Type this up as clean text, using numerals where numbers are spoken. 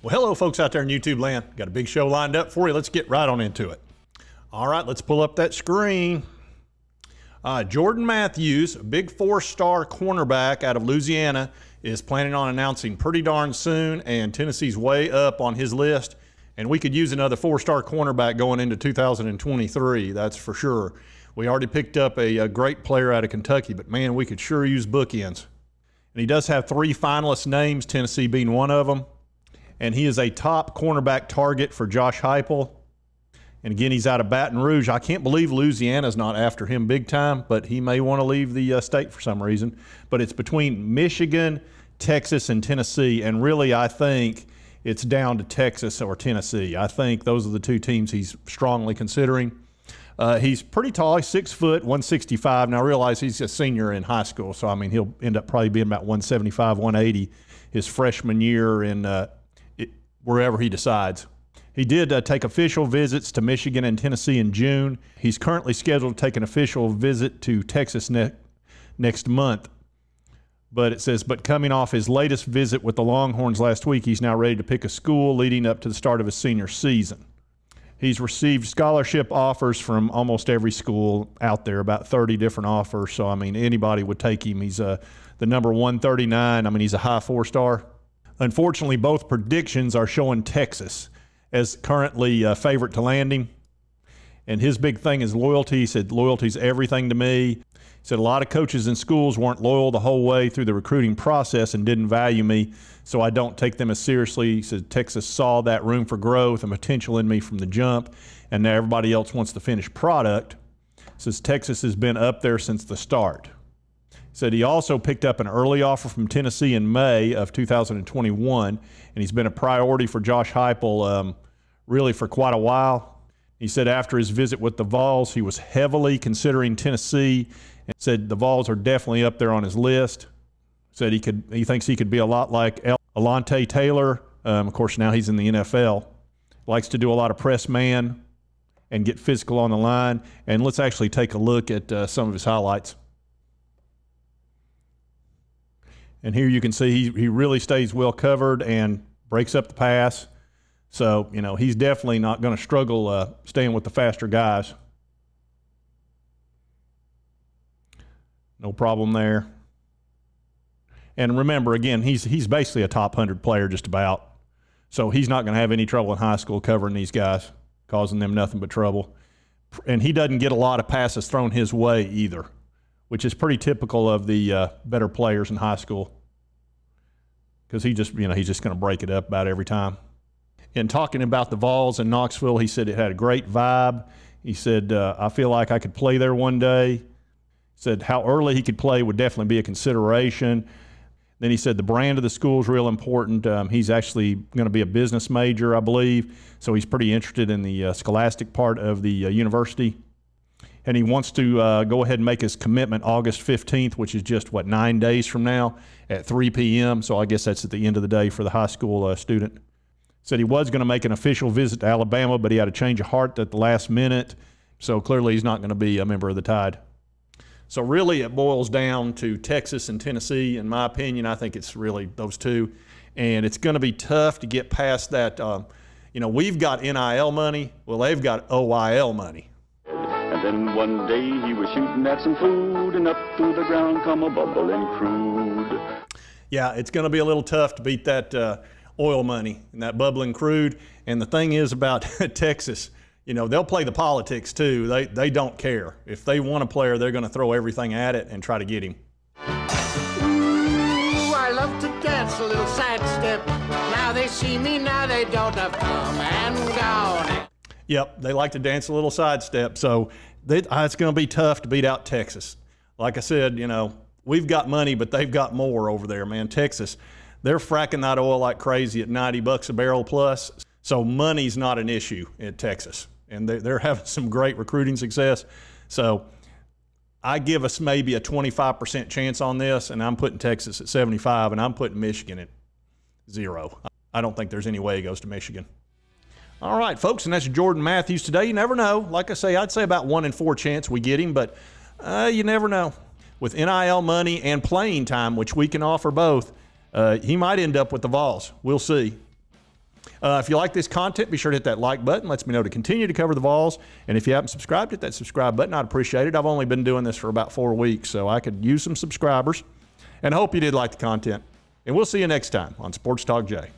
Well, hello, folks out there in YouTube land. Got a big show lined up for you. Let's get right on into it. All right, let's pull up that screen. Jordan Mathews, a big four-star cornerback out of Louisiana, is planning on announcing pretty darn soon, and Tennessee's way up on his list. And we could use another four-star cornerback going into 2023, that's for sure. We already picked up a great player out of Kentucky, but man, we could sure use bookends. And he does have 3 finalist names, Tennessee being one of them. And he is a top cornerback target for Josh Heupel. And again, he's out of Baton Rouge. I can't believe Louisiana's not after him big time, but he may want to leave the state for some reason. But it's between Michigan, Texas, and Tennessee. And really, I think it's down to Texas or Tennessee. I think those are the 2 teams he's strongly considering. He's pretty tall. He's 6 foot, 165. Now, I realize he's a senior in high school, so, I mean, he'll end up probably being about 175, 180 his freshman year in wherever he decides. He did take official visits to Michigan and Tennessee in June. He's currently scheduled to take an official visit to Texas next month. But it says, but coming off his latest visit with the Longhorns last week, he's now ready to pick a school leading up to the start of his senior season. He's received scholarship offers from almost every school out there, about 30 different offers. So, I mean, anybody would take him. He's the number 139. I mean, he's a high 4-star. Unfortunately, both predictions are showing Texas as currently favorite to landing. And his big thing is loyalty. He said, loyalty's everything to me. He said, a lot of coaches in schools weren't loyal the whole way through the recruiting process and didn't value me, so I don't take them as seriously. He said, Texas saw that room for growth and potential in me from the jump, and now everybody else wants the finished product. He says, Texas has been up there since the start. Said he also picked up an early offer from Tennessee in May of 2021, and he's been a priority for Josh Heupel really for quite a while. He said after his visit with the Vols, he was heavily considering Tennessee, and said the Vols are definitely up there on his list. Said he thinks he could be a lot like Alontae Taylor. Of course, now he's in the NFL. Likes to do a lot of press man and get physical on the line. And let's actually take a look at some of his highlights. And here you can see he really stays well covered and breaks up the pass. So, you know, he's definitely not going to struggle staying with the faster guys. No problem there. And remember, again, he's basically a top 100 player just about. So he's not going to have any trouble in high school covering these guys, causing them nothing but trouble. And he doesn't get a lot of passes thrown his way either, which is pretty typical of the better players in high school, because he's just going to break it up about every time. In talking about the Vols in Knoxville, he said it had a great vibe. He said, I feel like I could play there one day. He said how early he could play would definitely be a consideration. Then he said the brand of the school is real important. He's actually going to be a business major, I believe, so he's pretty interested in the scholastic part of the university. And he wants to go ahead and make his commitment August 15th, which is just, 9 days from now at 3 p.m. So I guess that's at the end of the day for the high school student. Said he was going to make an official visit to Alabama, but he had a change of heart at the last minute. So clearly he's not going to be a member of the Tide. So really it boils down to Texas and Tennessee. In my opinion, I think it's really those 2. And it's going to be tough to get past that. We've got NIL money. Well, they've got OIL money. And then one day he was shooting at some food, and up through the ground come a bubbling crude. Yeah, it's going to be a little tough to beat that oil money and that bubbling crude. And the thing is about Texas, they'll play the politics too. They don't care. If they want a player, they're going to throw everything at it and try to get him. Ooh, I love to dance a little sidestep. Now they see me, now they don't have come and gone. Yep, they like to dance a little sidestep. So it's going to be tough to beat out Texas. Like I said, we've got money, but they've got more over there, man. Texas, they're fracking that oil like crazy at $90 a barrel plus. So money's not an issue in Texas. And they're having some great recruiting success. So I give us maybe a 25% chance on this, and I'm putting Texas at 75, and I'm putting Michigan at 0. I don't think there's any way he goes to Michigan. All right, folks, and that's Jordan Mathews today. You never know. Like I say, I'd say about 1 in 4 chance we get him, but you never know. With NIL money and playing time, which we can offer both, he might end up with the Vols. We'll see. If you like this content, be sure to hit that like button. Lets me know to continue to cover the Vols. And if you haven't subscribed, hit that subscribe button. I'd appreciate it. I've only been doing this for about 4 weeks, so I could use some subscribers. And I hope you did like the content. And we'll see you next time on Sports Talk J.